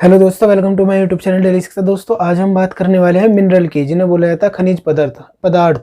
Hello दोस्तों, welcome to my YouTube channel daily six. दोस्तों आज हम बात करने वाले हैं मिनरल की, जिन्हें बोला जाता है खनिज पदार्थ।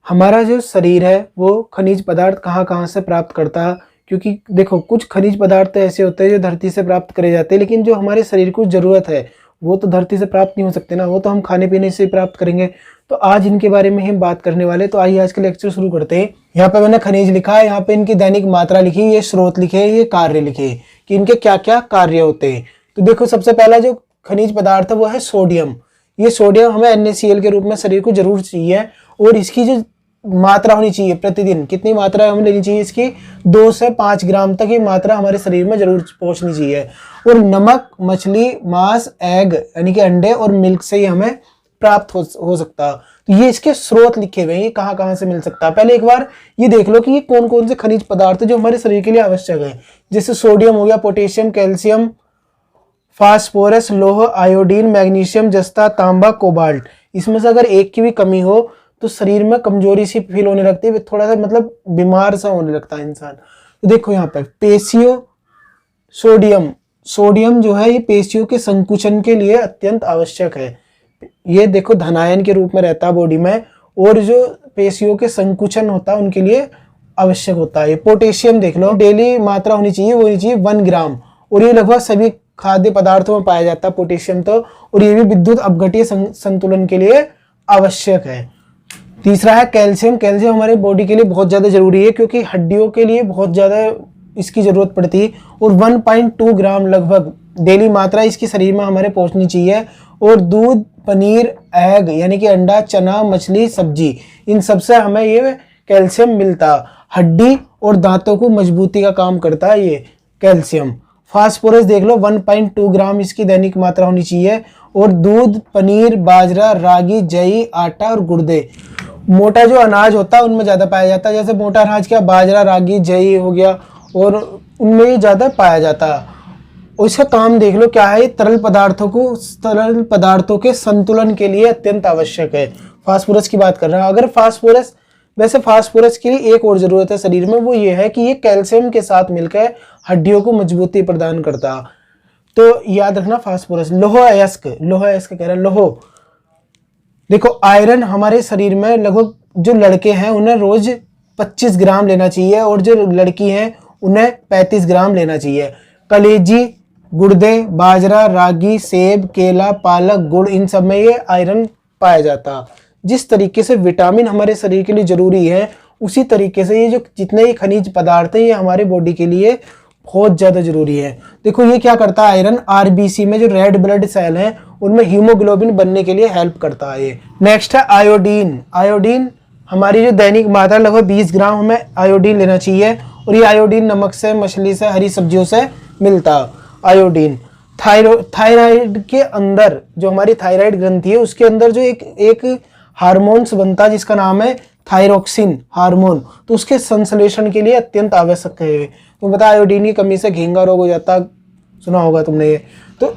हमारा जो शरीर है वो खनिज पदार्थ कहाँ कहाँ से प्राप्त करता है, क्योंकि देखो कुछ खनिज पदार्थ ऐसे होते हैं जो धरती से प्राप्त करे जाते हैं, लेकिन जो हमारे शरीर को ज़रूरत है वो तो धरती से प्राप्त नहीं हो सकते ना, वो तो हम खाने पीने से प्राप्त करेंगे। तो आज इनके बारे में हम बात करने वाले। तो आइए आज का लेक्चर शुरू करते हैं। यहाँ पे मैंने खनिज लिखा है, यहाँ पे इनकी दैनिक मात्रा लिखी, ये स्रोत लिखे, ये कार्य लिखे कि इनके क्या क्या कार्य होते हैं। तो देखो सबसे पहला जो खनिज पदार्थ है वो है सोडियम। ये सोडियम हमें NaCl के रूप में शरीर को जरूर चाहिए, और इसकी जो मात्रा होनी चाहिए प्रतिदिन, कितनी मात्रा हमें लेनी चाहिए इसकी, 2 से 5 ग्राम तक ये मात्रा हमारे शरीर में जरूर पहुंचनी चाहिए। और नमक, मछली, मांस, एग यानी कि अंडे और मिल्क से ही हमें प्राप्त हो सकता है। तो ये इसके स्रोत लिखे हुए हैं, ये कहाँ कहाँ से मिल सकता है। पहले एक बार ये देख लो कि ये कौन कौन से खनिज पदार्थ है जो हमारे शरीर के लिए आवश्यक है। जैसे सोडियम हो गया, पोटेशियम, कैल्शियम, फास्फोरस, लोह, आयोडीन, मैग्नीशियम, जस्ता, तांबा, कोबाल्ट। इसमें से अगर एक की भी कमी हो तो शरीर में कमजोरी सी फील होने लगती है, थोड़ा सा मतलब बीमार सा होने लगता है इंसान। तो देखो यहाँ पर पेशियों, सोडियम जो है ये पेशियों के संकुचन के लिए अत्यंत आवश्यक है। ये देखो धनायन के रूप में रहता है बॉडी में, और जो पेशियों के संकुचन होता है उनके लिए आवश्यक होता है। पोटेशियम देख लो, डेली मात्रा होनी चाहिए, वो होनी चाहिए 1 ग्राम, और ये लगभग सभी खाद्य पदार्थों में पाया जाता है पोटेशियम तो, और ये भी विद्युत अपघट्य संतुलन के लिए आवश्यक है। तीसरा है कैल्शियम। कैल्शियम हमारे बॉडी के लिए बहुत ज़्यादा जरूरी है, क्योंकि हड्डियों के लिए बहुत ज़्यादा इसकी ज़रूरत पड़ती है, और 1.2 ग्राम लगभग डेली मात्रा इसकी शरीर में हमारे पहुंचनी चाहिए। और दूध, पनीर, एग यानी कि अंडा, चना, मछली, सब्जी, इन सबसे हमें ये कैल्शियम मिलता। हड्डी और दांतों को मजबूती का काम करता है ये कैल्शियम। फास्फोरस देख लो, 1.2 ग्राम इसकी दैनिक मात्रा होनी चाहिए। और दूध, पनीर, बाजरा, रागी, जई, आटा और गुर्दे, मोटा जो अनाज होता है उनमें ज़्यादा पाया जाता है। जैसे मोटा अनाज क्या, बाजरा, रागी, जई हो गया, और उनमें ये ज़्यादा पाया जाता है। और इसका काम देख लो क्या है, तरल पदार्थों के संतुलन के लिए अत्यंत आवश्यक है। फास्फोरस की बात कर रहे हैं। अगर फास्फोरस के लिए एक और जरूरत है शरीर में, वो ये है कि ये कैल्शियम के साथ मिलकर हड्डियों को मजबूती प्रदान करता। तो याद रखना फास्फोरस। लोह अयस्क कह रहे हैं, लोह देखो आयरन हमारे शरीर में लगभग, जो लड़के हैं उन्हें रोज 25 ग्राम लेना चाहिए, और जो लड़की हैं उन्हें 35 ग्राम लेना चाहिए। कलेजी, गुर्दे, बाजरा, रागी, सेब, केला, पालक, गुड़, इन सब में ये आयरन पाया जाता। जिस तरीके से विटामिन हमारे शरीर के लिए जरूरी है, उसी तरीके से ये जो जितने ये खनिज पदार्थ हैं ये हमारे बॉडी के लिए बहुत ज्यादा जरूरी है। देखो ये क्या करता है, आयरन RBC में जो रेड ब्लड सेल हैं उनमें हीमोग्लोबिन बनने के लिए हेल्प करता है ये। नेक्स्ट है आयोडीन हमारी जो दैनिक मात्रा लगभग 20 ग्राम हमें आयोडीन लेना चाहिए, और ये आयोडीन नमक से, मछली से, हरी सब्जियों से मिलता। आयोडीन थायराइड के अंदर, जो हमारी थायराइड ग्रंथि है उसके अंदर जो एक हार्मोन्स बनता है जिसका नाम है थायरोक्सिन हार्मोन, तो उसके संश्लेषण के लिए अत्यंत आवश्यक है। तो बता, आयोडीन की कमी से घेंगा रोग हो जाता, सुना होगा तुमने ये। तो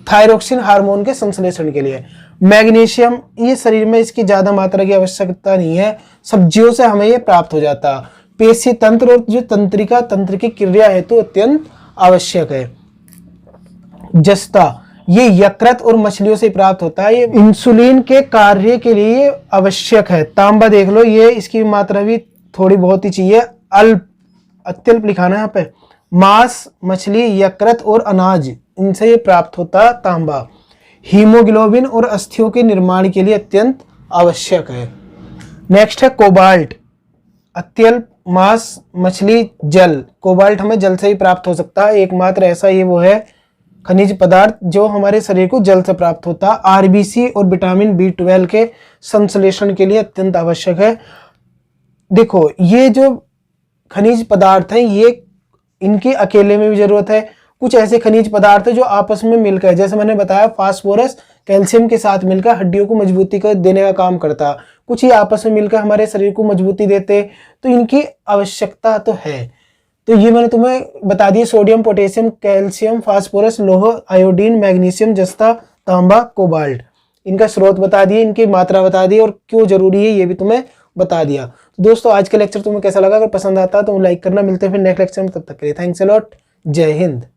थायरोक्सिन हार्मोन के संश्लेषण के लिए। मैग्नीशियम, ये शरीर में इसकी ज्यादा मात्रा की आवश्यकता नहीं है, सब्जियों से हमें ये प्राप्त हो जाता। पेशी तंत्र और जो तंत्र की क्रिया हेतु अत्यंत आवश्यक है। जस्ता, ये यकृत और मछलियों से प्राप्त होता है, ये इंसुलिन के कार्य के लिए आवश्यक है। तांबा देख लो, ये इसकी मात्रा भी थोड़ी बहुत ही चाहिए, अत्यल्प लिखाना है यहाँ पे। मांस, मछली, यकृत और अनाज, इनसे ये प्राप्त होता तांबा। हीमोग्लोबिन और अस्थियों के निर्माण के लिए अत्यंत आवश्यक है। नेक्स्ट है कोबाल्ट। अत्यल्प, मांस, मछली, जल। कोबाल्ट हमें जल से ही प्राप्त हो सकता है, एकमात्र ऐसा ये वो है खनिज पदार्थ जो हमारे शरीर को जल से प्राप्त होता है। RBC और विटामिन B12 के संश्लेषण के लिए अत्यंत आवश्यक है। देखो ये जो खनिज पदार्थ हैं ये, इनकी अकेले में भी जरूरत है। कुछ ऐसे खनिज पदार्थ है जो आपस में मिलकर, जैसे मैंने बताया फास्फोरस कैल्शियम के साथ मिलकर हड्डियों को मजबूती देने का काम करता। कुछ ही आपस में मिलकर हमारे शरीर को मजबूती देते, तो इनकी आवश्यकता तो है। तो ये मैंने तुम्हें बता दिया, सोडियम, पोटेशियम, कैल्शियम, फास्फोरस, लोह, आयोडीन, मैग्नीशियम, जस्ता, तांबा, कोबाल्ट। इनका स्रोत बता दिए, इनकी मात्रा बता दी, और क्यों जरूरी है ये भी तुम्हें बता दिया। तो दोस्तों आज का लेक्चर तुम्हें कैसा लगा, अगर पसंद आता तो लाइक करना। मिलते हैं फिर नेक्स्ट लेक्चर में, तब तक के लिए थैंक्स अ लॉट। जय हिंद।